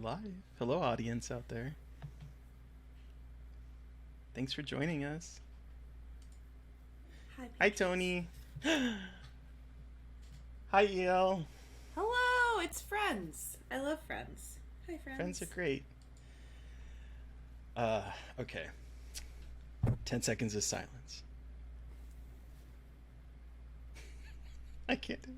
live. Hello, audience out there. Thanks for joining us. Hi, Tony. Hi, El. Hello, it's Friends. I love Friends. Hi, Friends. Friends are great. Okay. 10 seconds of silence. I can't do it.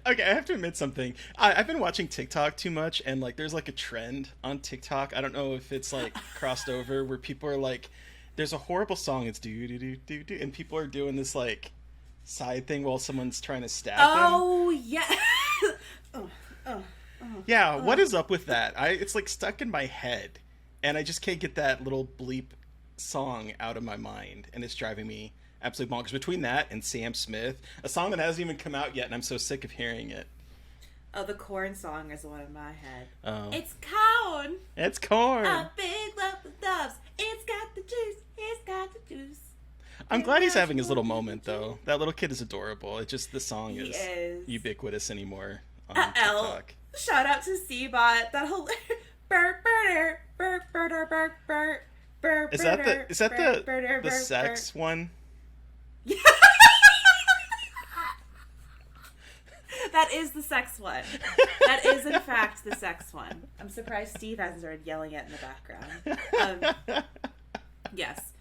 Okay, I have to admit something. I've been watching TikTok too much, and like, there's like a trend on TikTok. I don't know if it's like crossed over where people are like, there's a horrible song. It's do do do do do, and people are doing this like side thing while someone's trying to stab them. Oh yeah. Yeah, what is up with that? It's like stuck in my head, and I just can't get that little bleep song out of my mind, and it's driving me absolutely bonkers. Between that and Sam Smith, a song that hasn't even come out yet, and I'm so sick of hearing it. Oh, the corn song is the one in my head. Oh. It's corn. It's corn. A big lump of dubs. It's got the juice. It's got the juice. I'm glad he's having his little moment, though. That little kid is adorable. It just, the song is ubiquitous anymore on TikTok. Shout out to C-Bot. That whole Is that the sex one? That is the sex one. That is, in fact, the sex one. I'm surprised Steve hasn't started yelling it in the background. Yes.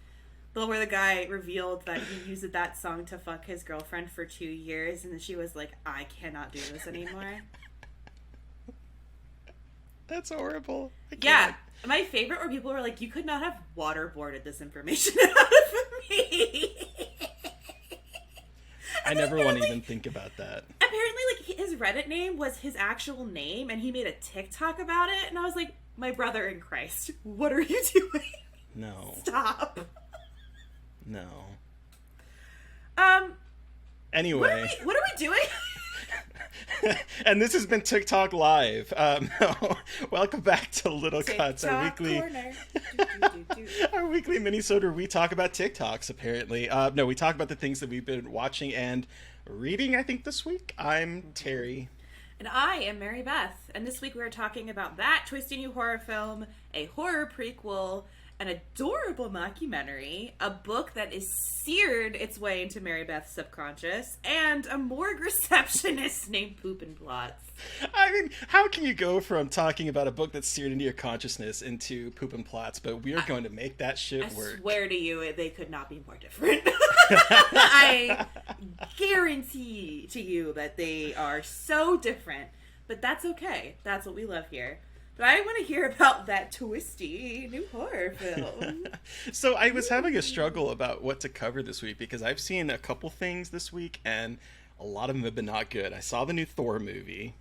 The one where the guy revealed that he used that song to fuck his girlfriend for 2 years, and then she was like, I cannot do this anymore. That's horrible. Yeah. My favorite were people were like, you could not have waterboarded this information out of me. I never want to even think about that. Apparently, like, his Reddit name was his actual name, and he made a TikTok about it, and I was like, my brother in Christ, what are you doing? No. Stop. No. Anyway. What are we doing? And this has been TikTok Live. Welcome back to Little Cuts, our weekly our weekly minisode where we talk about TikToks, apparently. No, we talk about the things that we've been watching and reading, I think, this week. I'm Terry. And I am Mary Beth. And this week we are talking about that twisty new horror film, a horror prequel, an adorable mockumentary, a book that is seared its way into Mary Beth's subconscious, and a morgue receptionist named Poop and Plots. I mean, how can you go from talking about a book that's seared into your consciousness into Poop and Plots? But we are going to make that shit work. I swear to you, they could not be more different. I guarantee to you that they are so different, but that's okay. That's what we love here. But I want to hear about that twisty new horror film. So I was having a struggle about what to cover this week because I've seen a couple things this week and a lot of them have been not good. I saw the new Thor movie.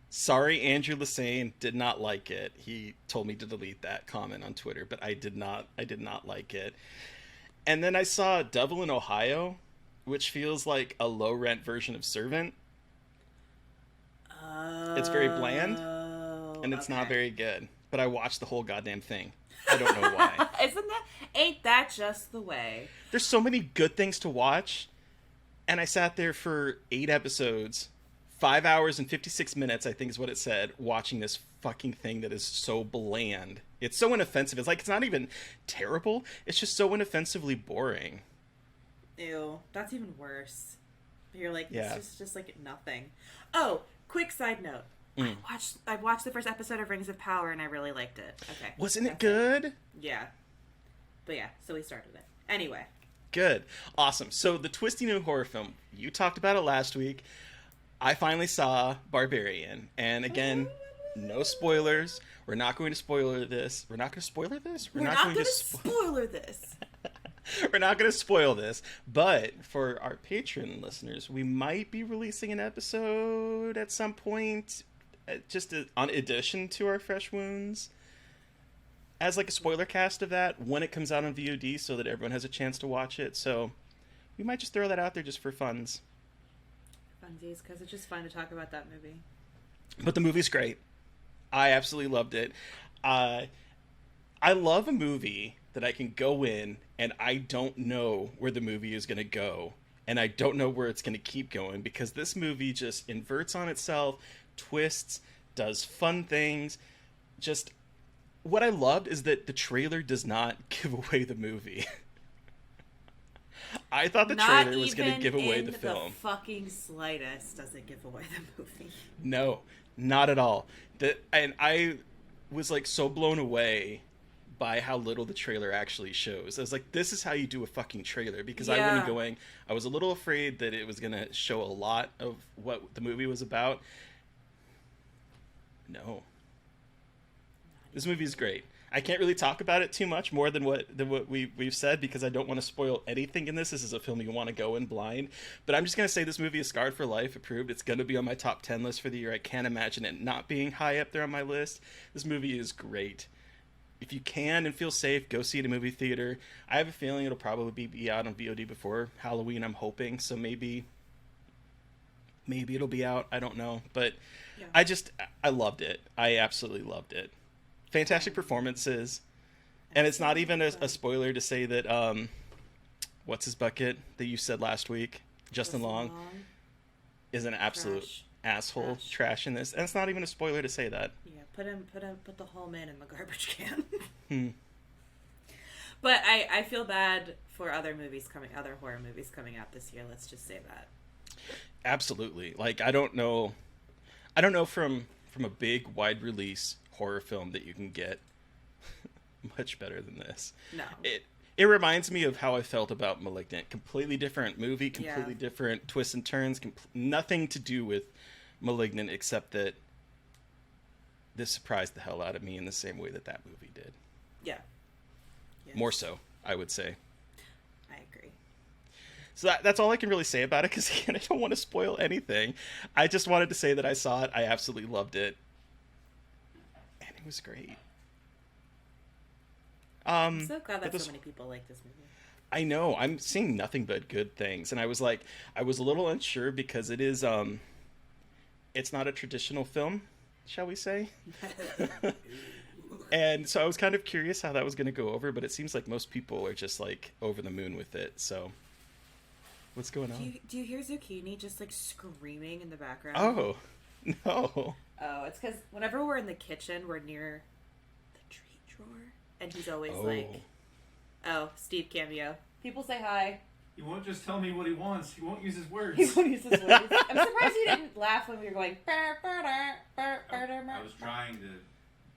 Sorry, Andrew Lassane did not like it. He told me to delete that comment on Twitter, but I did not like it. And then I saw Devil in Ohio, which feels like a low rent version of Servant. It's very bland. And it's not very good. But I watched the whole goddamn thing. I don't know why. Ain't that just the way? There's so many good things to watch. And I sat there for 8 episodes, 5 hours and 56 minutes, I think is what it said, watching this fucking thing that is so bland. It's so inoffensive. It's like, it's not even terrible. It's just so inoffensively boring. Ew, that's even worse. You're like, yeah. It's just like nothing. Oh, quick side note. I watched the first episode of Rings of Power and I really liked it. Okay. Wasn't it good? Yeah. But yeah, so we started it. Anyway. Good. Awesome. So the twisty new horror film, you talked about it last week. I finally saw Barbarian. And again, no spoilers. We're not going to spoiler this. We're not going to spoiler this? We're not going to spoiler this. We're not going to spoil this, but for our patron listeners, we might be releasing an episode at some point, just on addition to our Fresh Wounds, as like a spoiler cast of that when it comes out on VOD, so that everyone has a chance to watch it. So we might just throw that out there just for funsies, because it's just fun to talk about that movie. But the movie's great. I absolutely loved it. I love a movie that I can go in and I don't know where the movie is going to go, and I don't know where it's going to keep going, because this movie just inverts on itself, twists, does fun things. Just what I loved is that the trailer does not give away the movie. I thought the trailer was going to give away the film. The fucking slightest doesn't give away the movie. No, not at all. And I was like so blown away by how little the trailer actually shows. I was like, this is how you do a fucking trailer, because I went going, I was a little afraid that it was going to show a lot of what the movie was about. No. This movie is great. I can't really talk about it too much more than what we've said, because I don't want to spoil anything in this. This is a film you want to go in blind. But I'm just going to say this movie is Scarred for Life approved. It's going to be on my top 10 list for the year. I can't imagine it not being high up there on my list. This movie is great. If you can and feel safe, go see it in a movie theater. I have a feeling it'll probably be out on VOD before Halloween, I'm hoping. So maybe it'll be out. I don't know. But yeah. I loved it. I absolutely loved it. Fantastic performances. And it's not even a spoiler to say that, what's his bucket that you said last week? Justin Long is an absolute asshole trash in this. And it's not even a spoiler to say that. Yeah, put the whole man in the garbage can. But I feel bad for other horror movies coming out this year. Let's just say that. Absolutely. Like, I don't know from a big wide release horror film that you can get much better than this. No. It reminds me of how I felt about Malignant. Completely different movie, completely different twists and turns, nothing to do with Malignant except that this surprised the hell out of me in the same way that movie did. Yeah. Yes. More so, I would say. I agree. So that's all I can really say about it, because again, I don't want to spoil anything. I just wanted to say that I saw it. I absolutely loved it. And it was great. I'm so glad that so many people like this movie. I know. I'm seeing nothing but good things. And I was a little unsure, because it is, it's not a traditional film, shall we say? And so I was kind of curious how that was going to go over, but it seems like most people are just like over the moon with it. So what's going on? Do you hear Zucchini just like screaming in the background? Oh, no. Oh, it's because whenever we're in the kitchen, we're near the treat drawer. And he's always like, Steve cameo. People say hi. He won't just tell me what he wants. He won't use his words. He won't use his words. I'm surprised he didn't laugh when we were going. I was trying to.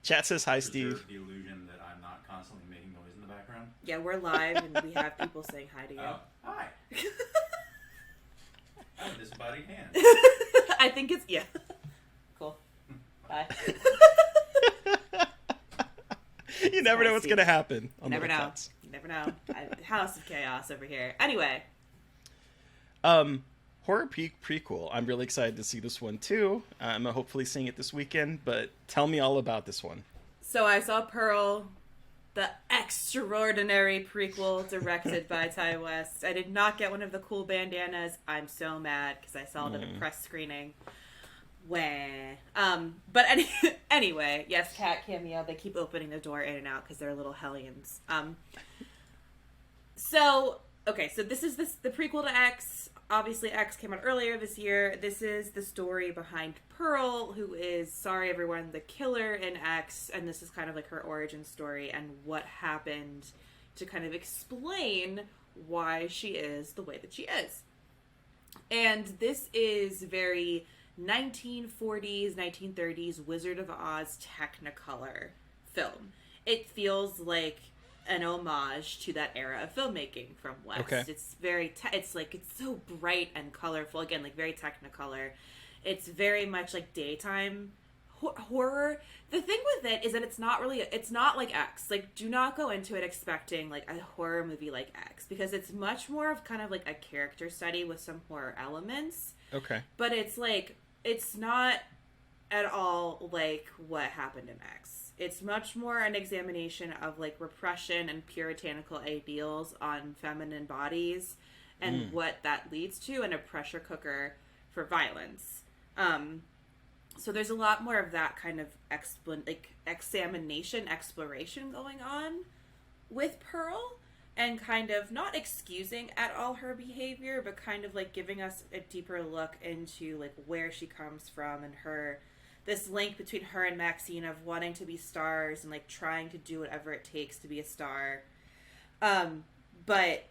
Chat says hi, Steve. The illusion that I'm not constantly making noise in the background. Yeah, we're live and we have people saying hi to you. Hi. Oh, disembodied hand. I think it's cool. Bye. You never know what's gonna happen. You never know. You never know. House of chaos over here. Anyway. Horror prequel. I'm really excited to see this one too. I'm hopefully seeing it this weekend, but tell me all about this one. So I saw Pearl, the extraordinary prequel directed by Ty West. I did not get one of the cool bandanas. I'm so mad because I saw it at a press screening. But anyway, yes, cat cameo. They keep opening the door in and out because they're little hellions. So this is the prequel to X. Obviously, X came out earlier this year. This is the story behind Pearl, who is, sorry everyone, the killer in X, and this is kind of like her origin story and what happened to kind of explain why she is the way that she is. And this is very 1940s, 1930s Wizard of Oz Technicolor film. It feels like an homage to that era of filmmaking from West. Okay. It's very, it's so bright and colorful. Again, like very Technicolor. It's very much like daytime horror. The thing with it is that it's not like X. Like, do not go into it expecting like a horror movie like X, because it's much more of kind of like a character study with some horror elements. Okay. But it's not at all like what happened in X. It's much more an examination of like repression and puritanical ideals on feminine bodies and what that leads to, and a pressure cooker for violence. So there's a lot more of that kind of exploration going on. with Pearl and kind of not excusing at all her behavior, but kind of like giving us a deeper look into like where she comes from and her this link between her and Maxine of wanting to be stars and like trying to do whatever it takes to be a star. But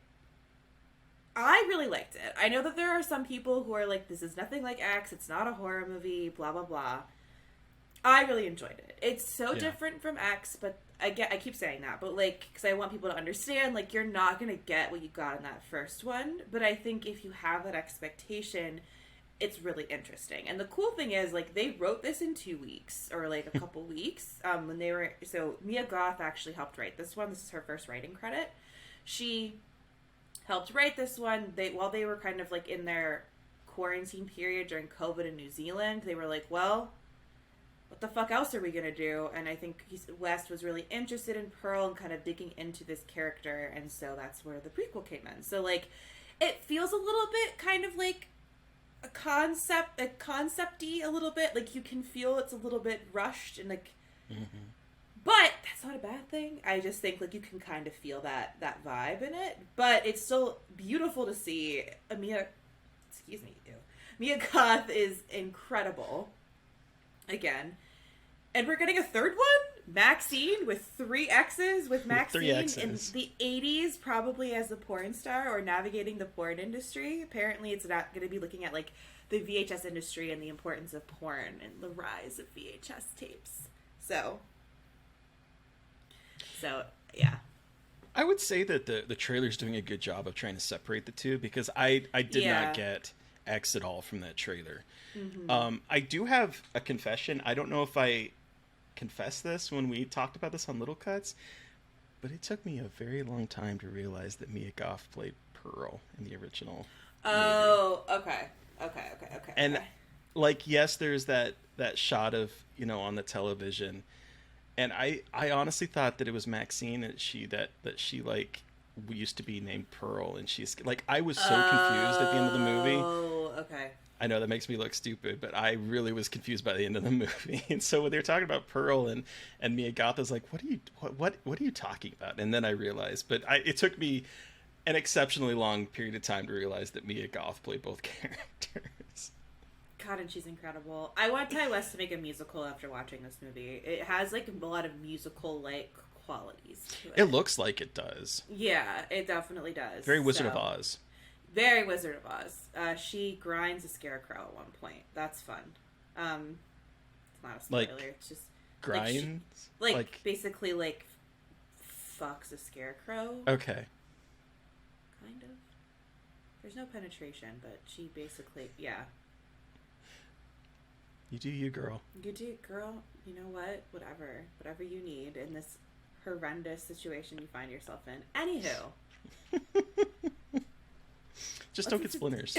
I really liked it. I know that there are some people who are like, this is nothing like X, it's not a horror movie, blah blah blah. I really enjoyed it. It's so different from X, but I keep saying that, but like, because I want people to understand, like, you're not gonna get what you got in that first one. But I think if you have that expectation, it's really interesting. And the cool thing is, like, they wrote this in 2 weeks or like a couple weeks. When they were Mia Goth actually helped write this one. This is her first writing credit. She helped write this one. While they were kind of like in their quarantine period during COVID in New Zealand, they were like, well, what the fuck else are we gonna do? And I think West was really interested in Pearl and kind of digging into this character, and so that's where the prequel came in. So like, it feels a little bit kind of like a concept-y a little bit. Like, you can feel it's a little bit rushed and like, but that's not a bad thing. I just think like you can kind of feel that vibe in it, but it's still beautiful to see. Mia Goth is incredible. Again. And we're getting a third one? Maxine with 3 X's, with Maxine in the 80s, probably as a porn star or navigating the porn industry. Apparently it's not going to be looking at like the VHS industry and the importance of porn and the rise of VHS tapes. So yeah. I would say that the trailer's doing a good job of trying to separate the two, because I did not get X at all from that trailer. I do have a confession. I don't know if I confessed this when we talked about this on Little Cuts, but it took me a very long time to realize that Mia Goth played Pearl in the original movie. Okay. And like, yes, there's that shot of, on the television, and I honestly thought that it was Maxine, and that she like used to be named Pearl, and she's like, I was so confused at the end of the movie. Oh, okay. I know that makes me look stupid, but I really was confused by the end of the movie. And so when they were talking about Pearl and Mia Goth, I was like, what are you talking about? And then I realized, but it took me an exceptionally long period of time to realize that Mia Goth played both characters. God, and she's incredible. I want Ty West to make a musical after watching this movie. It has like a lot of musical-like qualities to it. It looks like it does. Yeah, it definitely does. Very Wizard of Oz. Very Wizard of Oz. She grinds a scarecrow at one point. That's fun. It's not a spoiler. It's just grinds. Like basically like fucks a scarecrow. Okay. Kind of. There's no penetration, but she basically, yeah. You do you, girl. You do, girl. You know what? Whatever you need in this horrendous situation you find yourself in. Anywho. Just don't get splinters.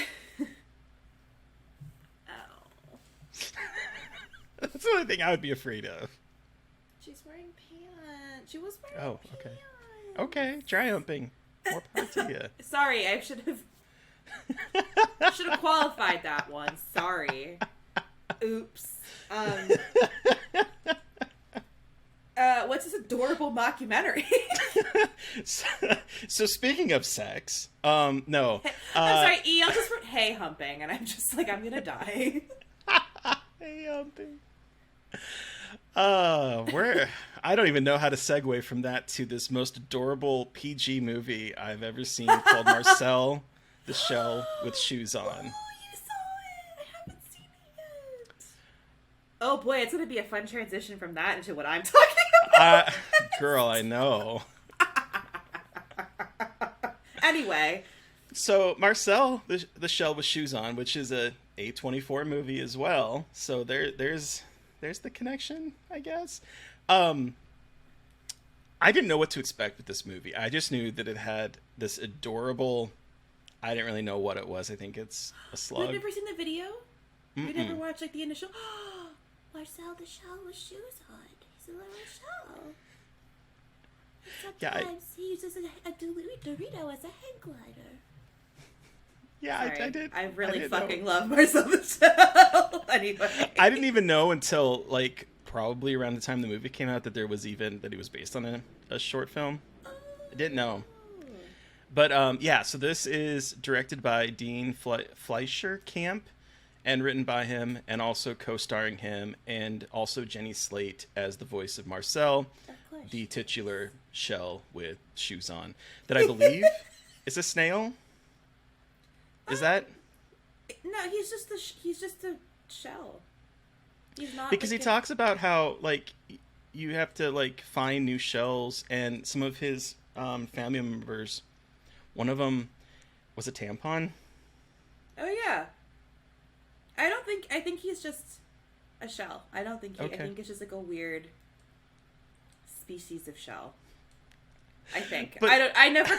Oh. That's the only thing I would be afraid of. She's wearing pants. She was wearing pants. Okay. Okay, dry humping. More power to you. Sorry, I should have qualified that one. Sorry. Oops. What's this adorable mockumentary? So speaking of sex, no. I'm sorry, E. I'll just wrote "hey humping," and I'm just like, I'm gonna die. Hey humping. I don't even know how to segue from that to this most adorable PG movie I've ever seen, called Marcel, the Shell with Shoes On. Oh, you saw it! I haven't seen it yet. Oh boy, it's gonna be a fun transition from that into what I'm talking about. Girl, I know. Anyway. So Marcel, the Shell with Shoes On, which is a A24 movie as well. So there's the connection, I guess. I didn't know what to expect with this movie. I just knew that it had this adorable, I didn't really know what it was. I think it's a slug. We've never seen the video? We never watched like the initial, Marcel the Shell with shoes on. He's a little shell. Sometimes he uses a Dorito as a hang glider. Yeah, I did. I really fucking love Marcel the Shell. Anyway. I didn't even know until like probably around the time the movie came out that he was based on a short film. I didn't know. But yeah, so this is directed by Dean Fleischer Camp and written by him, and also co-starring him, and also Jenny Slate as the voice of Marcel, the titular shell with shoes on, that I believe is a snail. Is that? No, he's just a shell. He's not, because like, he talks about how, like, you have to, like, find new shells, and some of his family members, one of them was a tampon. Oh yeah. I think he's just a shell. I don't think Okay. I think it's just like a weird species of shell. I think. But... I never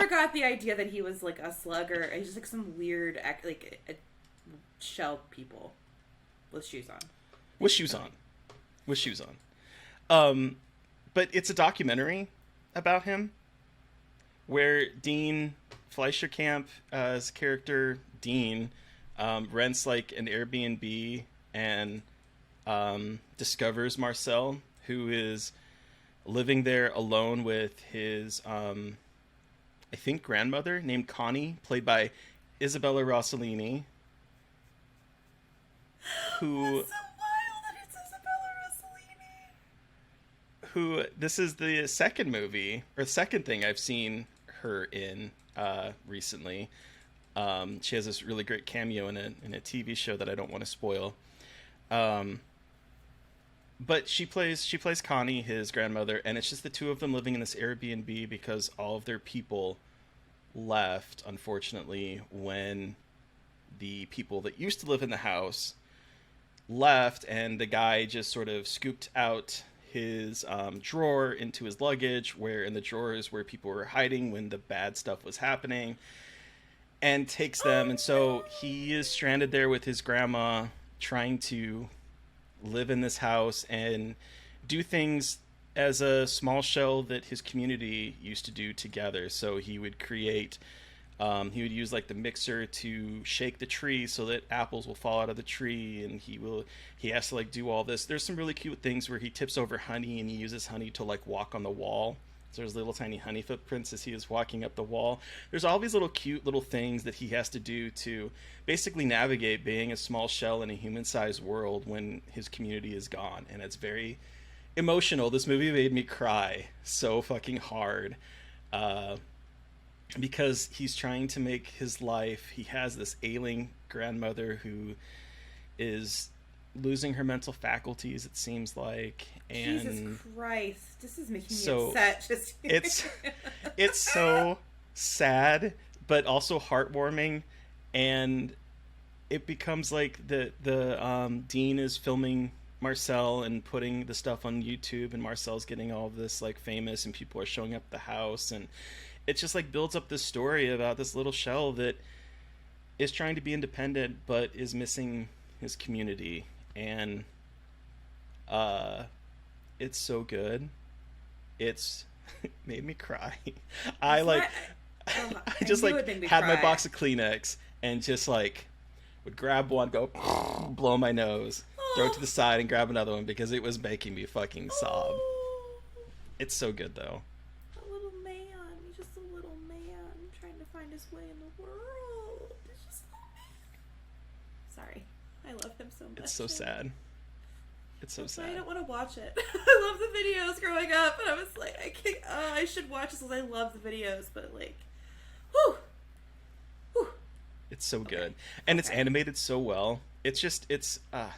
got the idea that he was like a slug, or he's just like some weird like a shell people with shoes on. With shoes on. But it's a documentary about him where Dean Fleischer Camp, as character Dean, rents like an Airbnb and discovers Marcel, who is living there alone with his, I think, grandmother named Connie, played by Isabella Rossellini, who... That's so wild that it's Isabella Rossellini. Who, this is the second movie, or second thing I've seen her in recently. She has this really great cameo in a TV show that I don't want to spoil. But she plays Connie, his grandmother, and it's just the two of them living in this Airbnb because all of their people left, unfortunately, when the people that used to live in the house left, and the guy just sort of scooped out his drawer into his luggage, where in the drawer is where people were hiding when the bad stuff was happening, and takes them. And so he is stranded there with his grandma, trying to live in this house and do things as a small shell that his community used to do together. So he would create, he would use like the mixer to shake the tree so that apples will fall out of the tree, and he has to like do all this. There's some really cute things where he tips over honey and he uses honey to like walk on the wall. So there's little tiny honey footprints as he is walking up the wall. There's all these little cute little things that he has to do to basically navigate being a small shell in a human-sized world when his community is gone. And it's very emotional. This movie made me cry so fucking hard because he's trying to make his life. He has this ailing grandmother who is losing her mental faculties, it seems like. And Jesus Christ, this is making me so upset. Just it's so sad, but also heartwarming, and it becomes like the Dean is filming Marcel and putting the stuff on YouTube, and Marcel's getting all of this like famous, and people are showing up at the house, and it just like builds up this story about this little shell that is trying to be independent but is missing his community. And it's so good. It's made me cry. I just like had my box of Kleenex and just like would grab one, go blow my nose, throw it to the side, and grab another one because it was making me fucking sob. It's so good though. A little man. He's just a little man trying to find his way in the world. It's just a man. Sorry. I love him so much. It's so sad. It's so sad. I don't want to watch it. I love the videos growing up, and I was like, I can't. I should watch this because I love the videos, but like, whew. It's so good, and it's animated so well. It's just it's a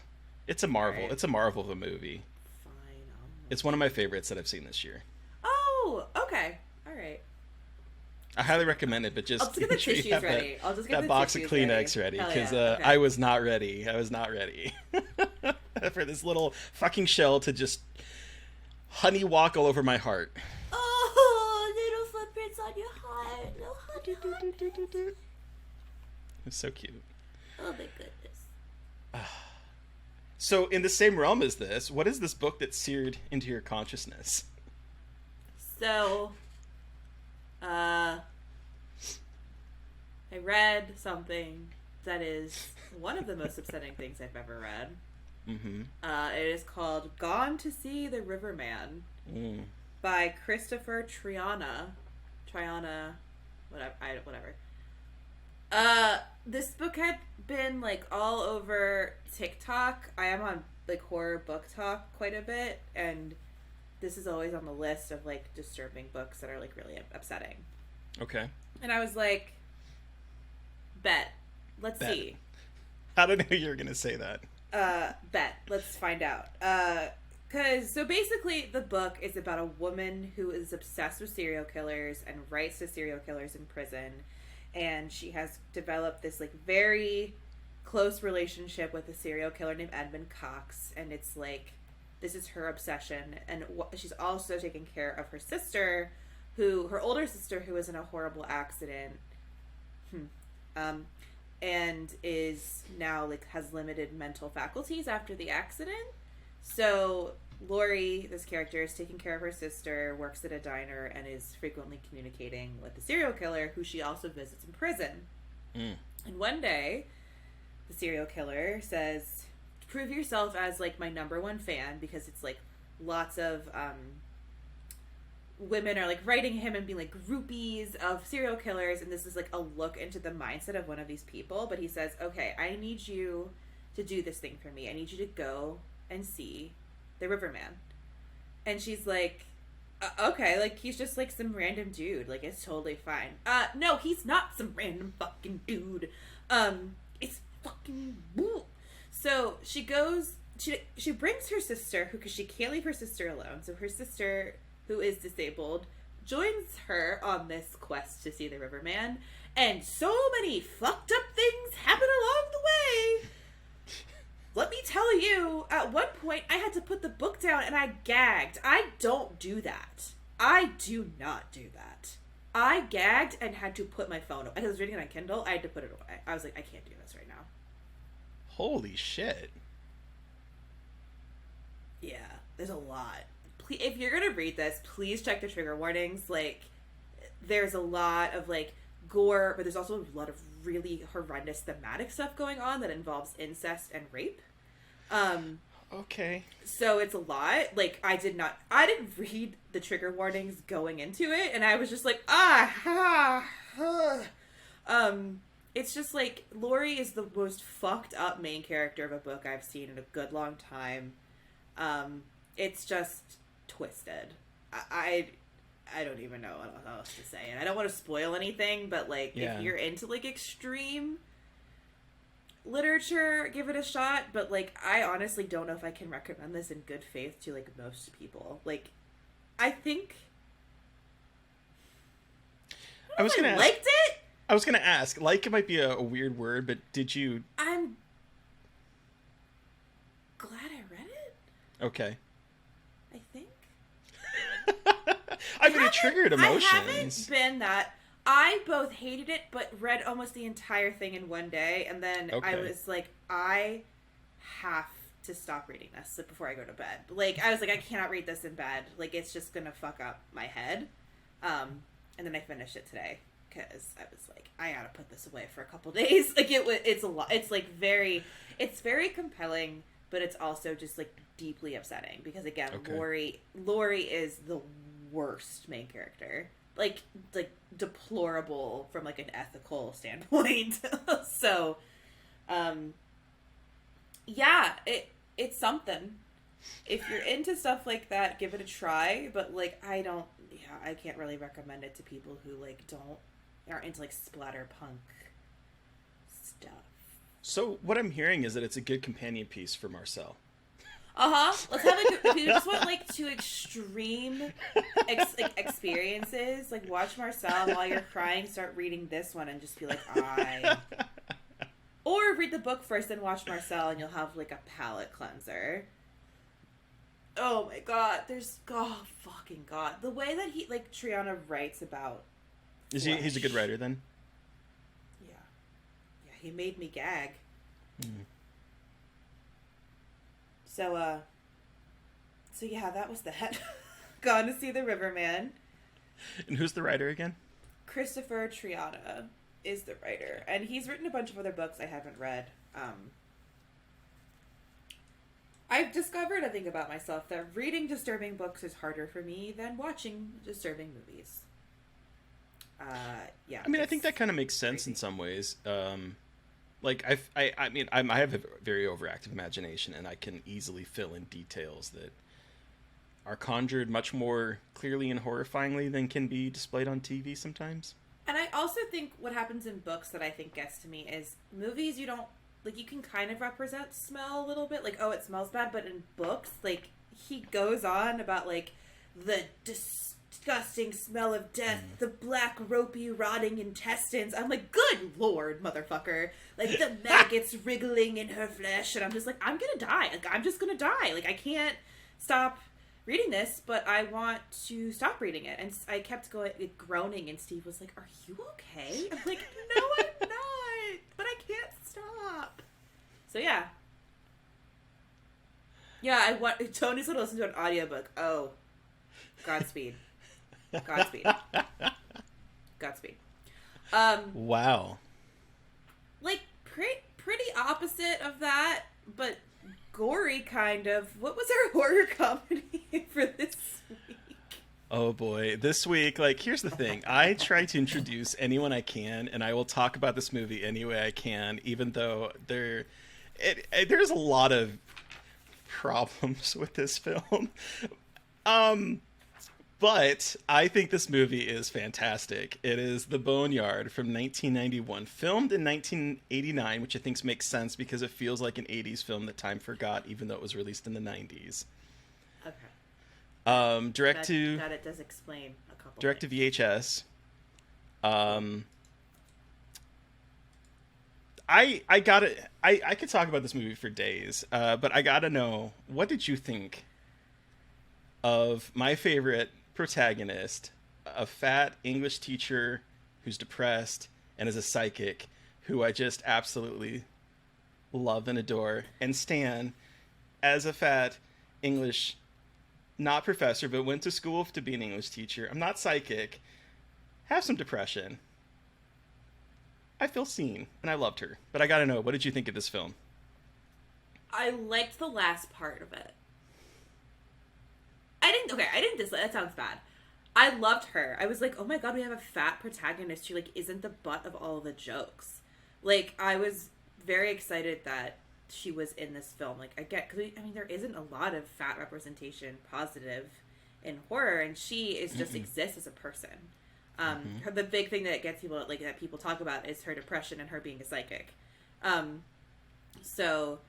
marvel. Right. It's a marvel of a movie. Fine. It's one of my favorites that I've seen this year. Oh, okay, all right. I highly recommend it, but just I'll just get the make sure you tissues have ready. I'll just get that the box of tissues Kleenex ready because Okay. I was not ready. I was not ready for this little fucking shell to just honey walk all over my heart. Oh, little footprints on your heart. Little honey. It's so cute. Oh my goodness. So in the same realm as this, what is this book that seared into your consciousness? So, I read something that is one of the most upsetting things I've ever read. Mm-hmm. It is called Gone to See the Riverman by Christopher Triana, whatever. This book had been like all over TikTok. I am on like horror book talk quite a bit, and this is always on the list of like disturbing books that are like really upsetting. Okay. And I was like, bet. Let's see. I don't know you were gonna say that. Bet. Let's find out. So basically the book is about a woman who is obsessed with serial killers and writes to serial killers in prison. And she has developed this like very close relationship with a serial killer named Edmund Cox. And it's like, this is her obsession. And she's also taking care of her sister, her older sister, who was in a horrible accident. And is now like has limited mental faculties after the accident. So Lori, this character, is taking care of her sister, works at a diner, and is frequently communicating with the serial killer, who she also visits in prison. And one day, the serial killer says, "Prove yourself as like my #1 fan," because it's like lots of women are like writing him and being like groupies of serial killers, and this is like a look into the mindset of one of these people. But he says, okay, I need you to do this thing for me. I need you to go and see the Riverman. And she's like, okay, like he's just like some random dude, like it's totally fine. No, he's not some random fucking dude. It's fucking woo. So she goes, she brings her sister, because she can't leave her sister alone. So her sister, who is disabled, joins her on this quest to see the Riverman, and so many fucked up things happen along the way. Let me tell you, at one point I had to put the book down and I gagged. I don't do that. I do not do that. I gagged and had to put my phone away. I was reading it on Kindle. I had to put it away. I was like, I can't do this right now. Holy shit. Yeah, there's a lot. If you're gonna read this, please check the trigger warnings. Like, there's a lot of like gore, but there's also a lot of really horrendous thematic stuff going on that involves incest and rape. Okay. So it's a lot. Like, I didn't read the trigger warnings going into it, and I was just like, it's just like, Lori is the most fucked up main character of a book I've seen in a good long time. It's just twisted. I don't even know what else to say, and I don't want to spoil anything, but like, if you're into like extreme literature, give it a shot. But like, I honestly don't know if I can recommend this in good faith to like most people. Like, I think I was gonna liked it. I was gonna ask, like, it might be a weird word, but did you? I'm glad I read it. Okay. I think. I mean, it triggered emotions. I haven't been that. I both hated it, but read almost the entire thing in one day, and then I was like, I have to stop reading this before I go to bed. Like, I was like, I cannot read this in bed. Like, it's just gonna fuck up my head. And then I finished it today, because I was like, I gotta put this away for a couple days. Like, it's a lot. It's like it's very compelling, but it's also just like deeply upsetting, because again, Lori is the worst main character. Like deplorable from like an ethical standpoint. So, yeah, it's something. If you're into stuff like that, give it a try. But like, I can't really recommend it to people who like aren't into like splatter punk stuff. So what I'm hearing is that it's a good companion piece for Marcel. Let's have if you just want like two extreme experiences, like watch Marcel while you're crying, start reading this one and just be like, or read the book first and watch Marcel, and you'll have like a palate cleanser. Oh my god, fucking god. The way that he, like, Triana writes about he's a good writer then? Yeah, he made me gag. So yeah, that was that. Gone to see the Riverman. And who's the writer again? Christopher Triana is the writer, and he's written a bunch of other books I haven't read. I've discovered a thing about myself that reading disturbing books is harder for me than watching disturbing movies. Yeah. I mean, I think that kind of makes sense in some ways. Like I mean, I have a very overactive imagination, and I can easily fill in details that are conjured much more clearly and horrifyingly than can be displayed on TV sometimes. And I also think what happens in books that I think gets to me is movies you don't, like, you can kind of represent smell a little bit, like, oh, it smells bad, but in books, like, he goes on about, like, the disgusting smell of death, the black, ropey, rotting intestines. I'm like, good lord, motherfucker. Like, the maggots wriggling in her flesh, and I'm just like, I'm gonna die. Like, I'm just gonna die. Like, I can't stop reading this, but I want to stop reading it. And I kept going, like, groaning, and Steve was like, are you okay? I'm like, no, I'm not, but I can't stop. So yeah. Yeah, Tony's gonna listen to an audiobook. Oh. Godspeed. Godspeed. Godspeed. Wow. Like, pretty opposite of that, but gory kind of. What was our horror comedy for this week? Oh boy, this week, like, here's the thing. I try to introduce anyone I can, and I will talk about this movie any way I can, even though there's a lot of problems with this film. But I think this movie is fantastic. It is The Boneyard from 1991, filmed in 1989, which I think makes sense because it feels like an 80s film that time forgot, even though it was released in the 90s. Okay. That it does explain a couple. Direct to VHS. I gotta. I could talk about this movie for days, but I gotta know, what did you think of my favorite protagonist, a fat English teacher who's depressed and is a psychic, who I just absolutely love and adore, and Stan as a fat English, not professor, but went to school to be an English teacher. I'm not psychic. Have some depression. I feel seen, and I loved her. But I gotta know, what did you think of this film? I liked the last part of it. I didn't dislike, that sounds bad. I loved her. I was like, oh my god, we have a fat protagonist who, like, isn't the butt of all the jokes. Like, I was very excited that she was in this film. Like, because there isn't a lot of fat representation positive in horror, and she is just exists as a person. The big thing that gets people, like, that people talk about is her depression and her being a psychic. So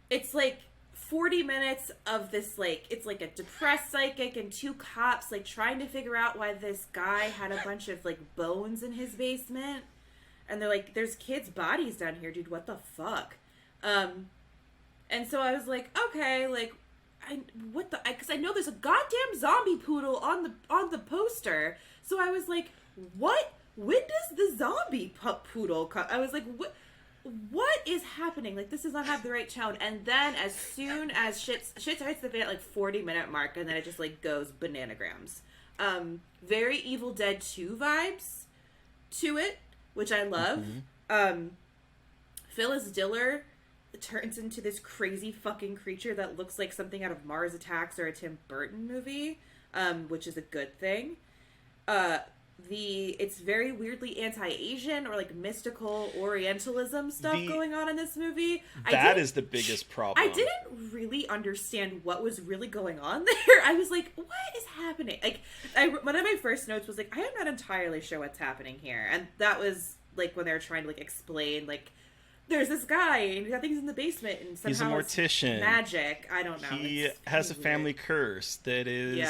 it's like 40 minutes of this, like, it's like a depressed psychic and two cops, like, trying to figure out why this guy had a bunch of, like, bones in his basement. And they're like, there's kids' bodies down here, dude, what the fuck? And so I was like, okay, like, because I know there's a goddamn zombie poodle on the poster. So I was like, what? When does the zombie poodle come? I was like, what is happening? Like, this does not have the right tone. And then as soon as shit hits the fan at, like, 40-minute mark, and then it just, like, goes bananagrams. Very Evil Dead 2 vibes to it, which I love. Phyllis Diller turns into this crazy fucking creature that looks like something out of Mars Attacks or a Tim Burton movie, which is a good thing. It's very weirdly anti-Asian or, like, mystical Orientalism stuff going on in this movie. That is the biggest problem. I didn't really understand what was really going on there. I was like, what is happening? Like, one of my first notes was like, I am not entirely sure what's happening here. And that was, like, when they were trying to, like, explain, like, there's this guy and he's got things in the basement and somehow he's a mortician. Magic. I don't know. He has a family curse that is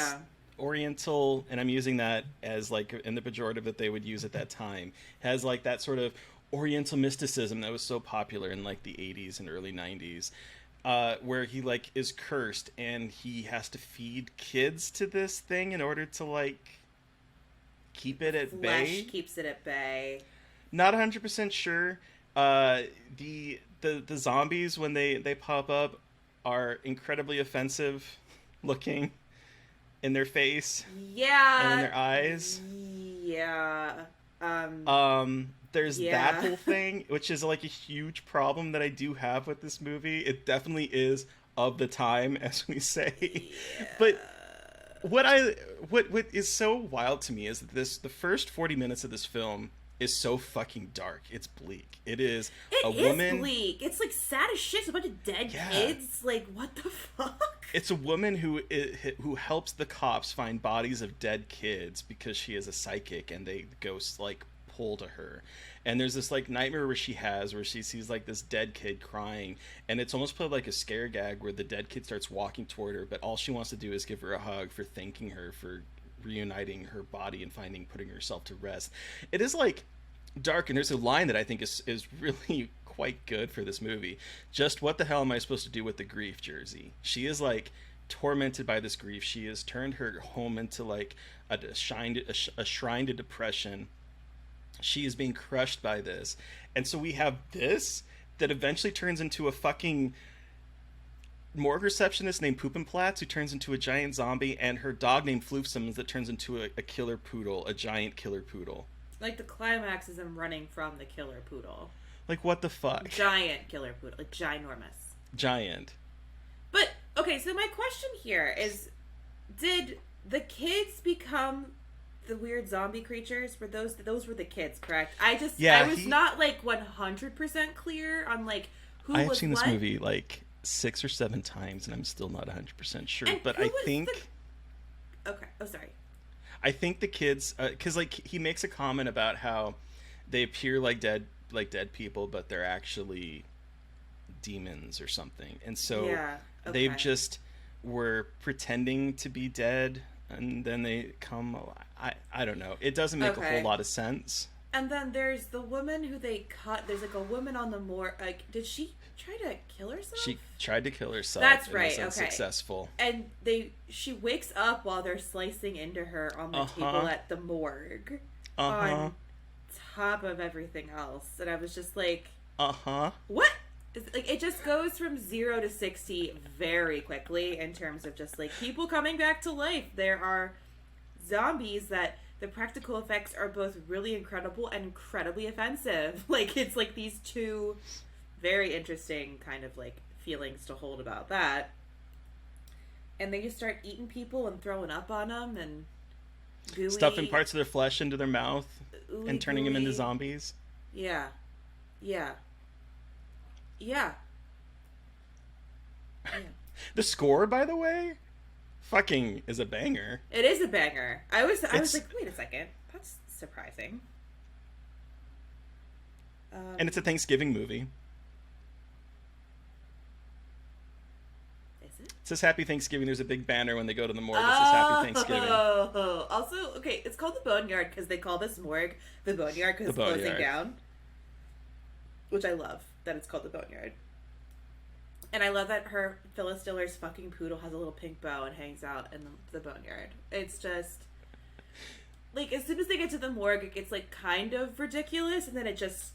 Oriental, and I'm using that as, like, in the pejorative that they would use at that time. Has, like, that sort of Oriental mysticism that was so popular in, like, the 80s and early 90s, where he, like, is cursed and he has to feed kids to this thing in order to, like, keep it at bay. Flesh keeps it at bay. Not 100% sure. The zombies, when they pop up, are incredibly offensive looking in their face. Yeah. And in their eyes. Yeah. There's that whole thing, which is, like, a huge problem that I do have with this movie. It definitely is of the time, as we say. Yeah. But what is so wild to me is that the first 40 minutes of this film is so fucking dark. It's bleak. It is a woman. Bleak. It's like sad as shit. It's a bunch of dead kids. Like, what the fuck? It's a woman who helps the cops find bodies of dead kids because she is a psychic, and the ghosts like pull to her. And there's this like nightmare where she sees like this dead kid crying, and it's almost played like a scare gag where the dead kid starts walking toward her, but all she wants to do is give her a hug for thanking her for reuniting her body and putting herself to rest. It is like dark, and there's a line that I think is really quite good for this movie. Just what the hell am I supposed to do with the grief, Jersey? She is like tormented by this grief. She has turned her home into like a shrine to depression. She is being crushed by this, and so we have this that eventually turns into a fucking morgue receptionist named Poopinplatz, who turns into a giant zombie, and her dog named Floofsims that turns into a killer poodle, a giant killer poodle. Like, the climax is him running from the killer poodle. Like, what the fuck? Giant killer poodle. Like, ginormous. Giant. But, okay, so my question here is, did the kids become the weird zombie creatures? Were those were the kids, correct? I was not, like, 100% clear on, like, who was what. I have seen this movie, like, 6 or 7 times, and I'm still not 100% sure. And but I think... Okay. Oh, sorry. I think the kids... Because, like, he makes a comment about how they appear like dead people, but they're actually demons or something. And so they just were pretending to be dead, and then they come alive. I don't know. It doesn't make a whole lot of sense. And then there's the woman who they cut. There's like a woman on the morgue. Like, did she try to kill herself? She tried to kill herself. That's right. Was unsuccessful. And she wakes up while they're slicing into her on the table at the morgue. On top of everything else. And I was just like, what? Like, it just goes from 0 to 60 very quickly in terms of just like people coming back to life. There are zombies that the practical effects are both really incredible and incredibly offensive. Like, it's like these two very interesting kind of like feelings to hold about that. And they just start eating people and throwing up on them and gooey, stuffing parts of their flesh into their mouth and turning them into zombies. Yeah. The score, by the way, fucking is a banger. It is a banger. I was like, wait a second, that's surprising. And it's a Thanksgiving movie. Is it? It says Happy Thanksgiving. There's a big banner when they go to the morgue that says Happy Thanksgiving. Also, okay, it's called the Boneyard because they call this morgue the Boneyard because it's closing down. Which I love, that it's called the Boneyard. And I love that Phyllis Diller's fucking poodle has a little pink bow and hangs out in the Boneyard. It's just... Like, as soon as they get to the morgue, it gets, like, kind of ridiculous, and then it just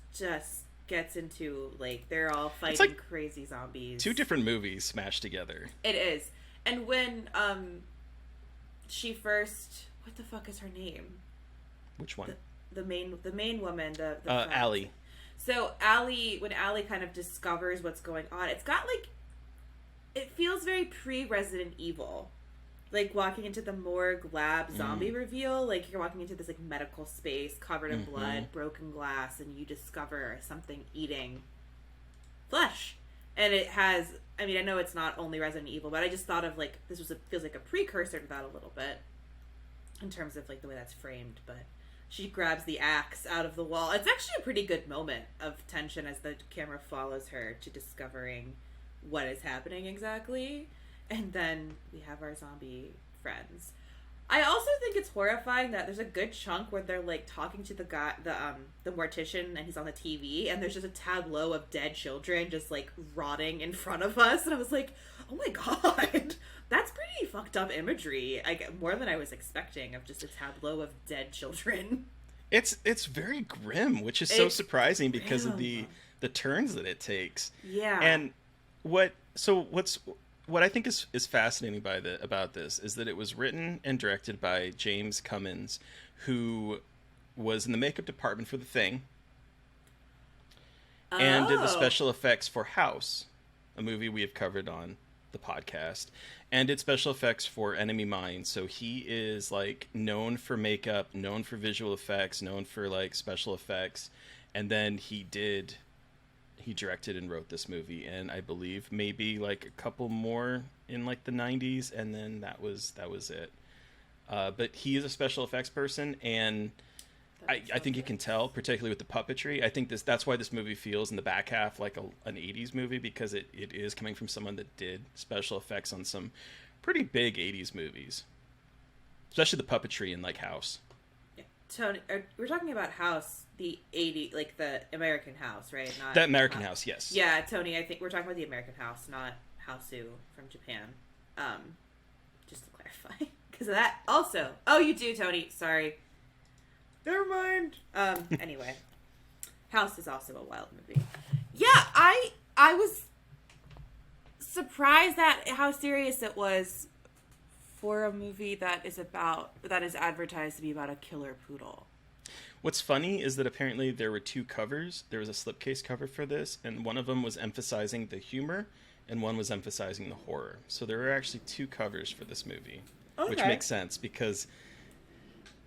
gets into, like, they're all fighting like crazy zombies. 2 different movies smashed together. It is. And when, she first... What the fuck is her name? Which one? The main woman, the Allie. So when Allie kind of discovers what's going on, it's got like, it feels very pre-Resident Evil. Like walking into the morgue lab zombie reveal, like you're walking into this like medical space covered in blood, broken glass, and you discover something eating flesh. And it has, I mean, I know it's not only Resident Evil, but I just thought of like, feels like a precursor to that a little bit. In terms of like the way that's framed, but... She grabs the axe out of the wall. It's actually a pretty good moment of tension as the camera follows her to discovering what is happening exactly. And then we have our zombie friends. I also think it's horrifying that there's a good chunk where they're like talking to the guy, the mortician, and he's on the TV, and there's just a tableau of dead children just like rotting in front of us. And I was like, oh my god, that's pretty fucked up imagery. I get more than I was expecting of just a tableau of dead children. It's very grim, which is so surprising because of the turns that it takes. Yeah. And what I think is fascinating about this is that it was written and directed by James Cummins, who was in the makeup department for The Thing, and did the special effects for House, a movie we have covered on the podcast, and did special effects for Enemy Mine. So he is like known for makeup, known for visual effects, known for like special effects, and then he directed and wrote this movie, and I believe maybe like a couple more in like the 90s, and then that was it. But he is a special effects person, and I think you can tell, particularly with the puppetry. I think that's why this movie feels in the back half like an 80s movie, because it is coming from someone that did special effects on some pretty big 80s movies, especially the puppetry in like House. Yeah. Tony, we're talking about House, the 80, like the American House, right? Not the American House, yes. Yeah, Tony, I think we're talking about the American House, not Houseu from Japan. Just to clarify, because of that also. Oh, you do, Tony. Sorry. Never mind. Anyway, House is also a wild movie. Yeah, I was surprised at how serious it was for a movie that is advertised to be about a killer poodle. What's funny is that apparently there were two covers. There was a slipcase cover for this, and one of them was emphasizing the humor, and one was emphasizing the horror. So there were actually two covers for this movie, which makes sense because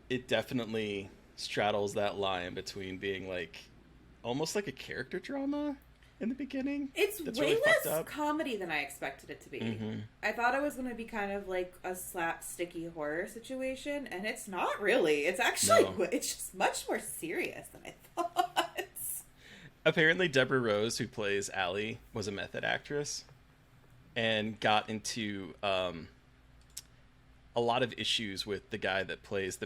it definitely straddles that line between being like almost like a character drama in the beginning. It's that's way really less comedy than I expected it to be. Mm-hmm. I thought it was going to be kind of like a slapsticky horror situation, and it's not really. It's actually it's just much more serious than I thought. Apparently Deborah Rose, who plays Allie, was a method actress and got into a lot of issues with the guy that plays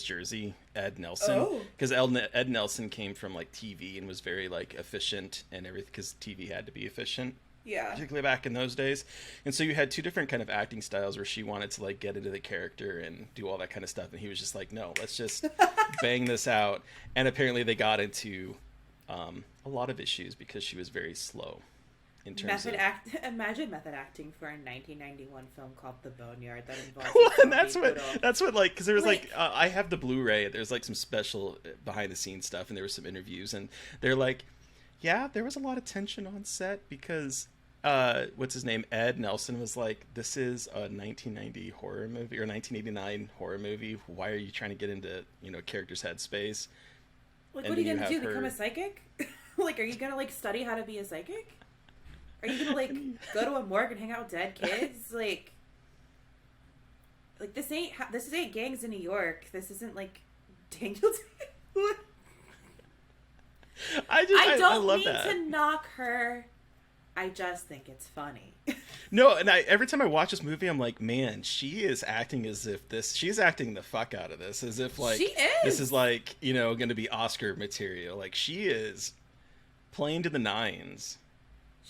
Jersey, Ed Nelson, because Ed Nelson came from like TV and was very like efficient and everything, because TV had to be efficient, particularly back in those days. And so you had two different kind of acting styles where she wanted to like get into the character and do all that kind of stuff, and he was just like, no, let's just bang this out. And apparently they got into a lot of issues because she was very slow. Imagine method acting for a 1991 film called The Boneyard that involves. Well, and that's what like, because there was like I have the Blu-ray. There's like some special behind the scenes stuff, and there were some interviews, and they're like, yeah, there was a lot of tension on set because what's his name, Ed Nelson, was like, this is a 1990 horror movie or 1989 horror movie. Why are you trying to get into character's head space? Like, what are you gonna do? Become a psychic? Like, are you gonna like study how to be a psychic? Are you gonna like go to a morgue and hang out with dead kids? Like this ain't gangs in New York. This isn't like Daniel. I don't mean to knock her. I just think it's funny. No, and every time I watch this movie, I'm like, man, she is acting as if she's acting the fuck out of this, as if like this is like going to be Oscar material. Like, she is playing to the nines.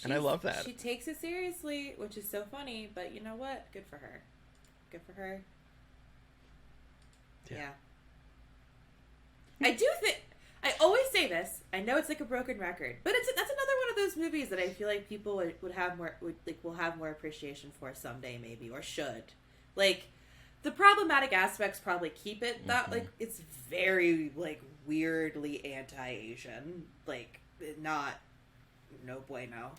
And I love that. She takes it seriously, which is so funny, but you know what? Good for her. Good for her. Yeah. I do think... I always say this. I know it's like a broken record, but that's another one of those movies that I feel like people will have more appreciation for someday, maybe, or should. Like, the problematic aspects probably keep it that, like, it's very, like, weirdly anti-Asian. Like, not... No bueno.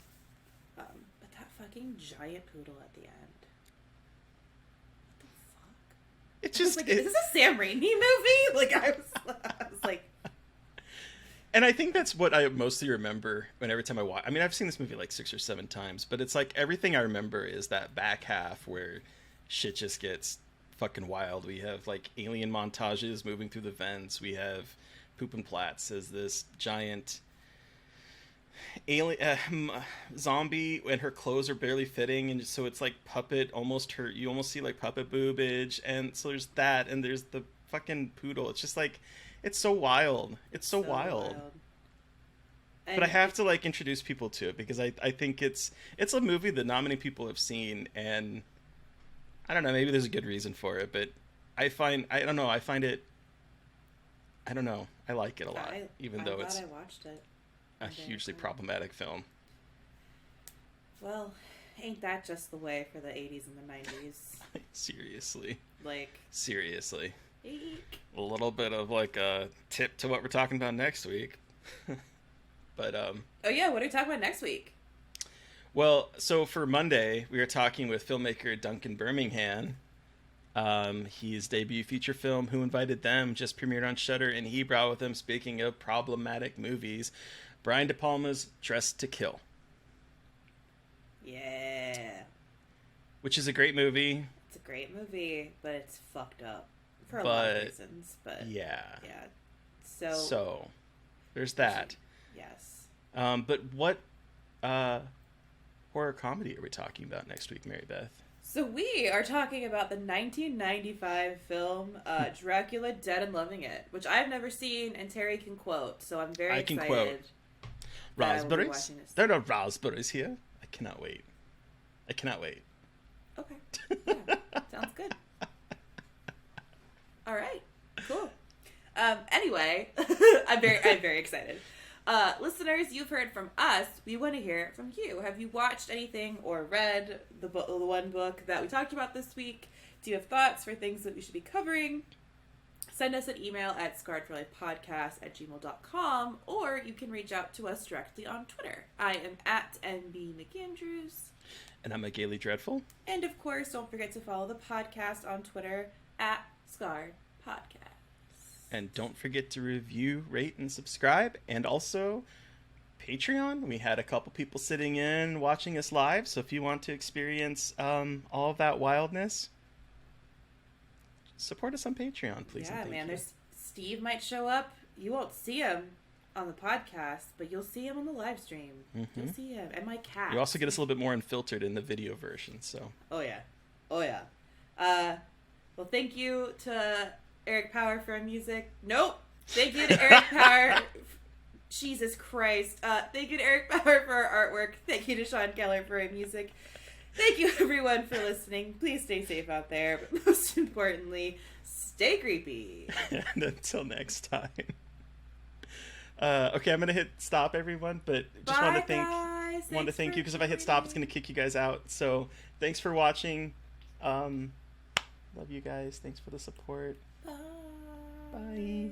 But that fucking giant poodle at the end. What the fuck? It just... Like, is this a Sam Raimi movie? Like, I was like... And I think that's what I mostly remember every time I watch... I mean, I've seen this movie like 6 or 7 times, but it's like everything I remember is that back half where shit just gets fucking wild. We have like alien montages moving through the vents. We have Poop and Platts as this giant... alien zombie, and her clothes are barely fitting, and so it's like puppet, you almost see like puppet boobage, and so there's that, and there's the fucking poodle. It's just like, it's so wild. It's so wild. But I have to like introduce people to it because I think it's a movie that not many people have seen, and I don't know, maybe there's a good reason for it, but I like it a lot, even though it's I watched it. A hugely problematic film. Well, ain't that just the way for the 80s and the 90s? Seriously. Like... Seriously. Eek. A little bit of like a tip to what we're talking about next week. But Oh yeah, what are we talking about next week? Well, so for Monday, we were talking with filmmaker Duncan Birmingham. His debut feature film, Who Invited Them, just premiered on Shudder, and he brought with him, speaking of problematic movies, Brian De Palma's Dressed to Kill. Yeah. Which is a great movie. It's a great movie, but it's fucked up for a lot of reasons. But yeah. So there's that. Yes. But what horror comedy are we talking about next week, Mary Beth? So we are talking about the 1995 film Dracula Dead and Loving It, which I've never seen and Terry can quote, so I'm very excited. I can quote. Raspberries? There are raspberries here. I cannot wait. Okay. Yeah. Sounds good. All right. Cool. Anyway, I'm very excited. Listeners, you've heard from us. We want to hear from you. Have you watched anything or read the one book that we talked about this week? Do you have thoughts for things that we should be covering? Send us an email at scarredforlifepodcast@gmail.com, or you can reach out to us directly on Twitter. I am at NB McAndrews. And I'm a Gaily Dreadful. And of course, don't forget to follow the podcast on Twitter at Scarred Podcast. And don't forget to review, rate, and subscribe. And also, Patreon. We had a couple people sitting in watching us live. So if you want to experience all of that wildness, support us on Patreon, please. Yeah, man. There's Steve might show up. You won't see him on the podcast, but you'll see him on the live stream. Mm-hmm. You'll see him. And my cat. You also get us a little bit more unfiltered in the video version. So. Oh, yeah. Well, thank you to Eric Power for our music. Nope. Thank you to Eric Power. Jesus Christ. Thank you to Eric Power for our artwork. Thank you to Sean Keller for our music. Thank you, everyone, for listening. Please stay safe out there. But most importantly, stay creepy. And until next time. Okay, I'm going to hit stop, everyone. But just wanted to thank you, because if I hit stop, it's going to kick you guys out. So thanks for watching. Love you guys. Thanks for the support. Bye.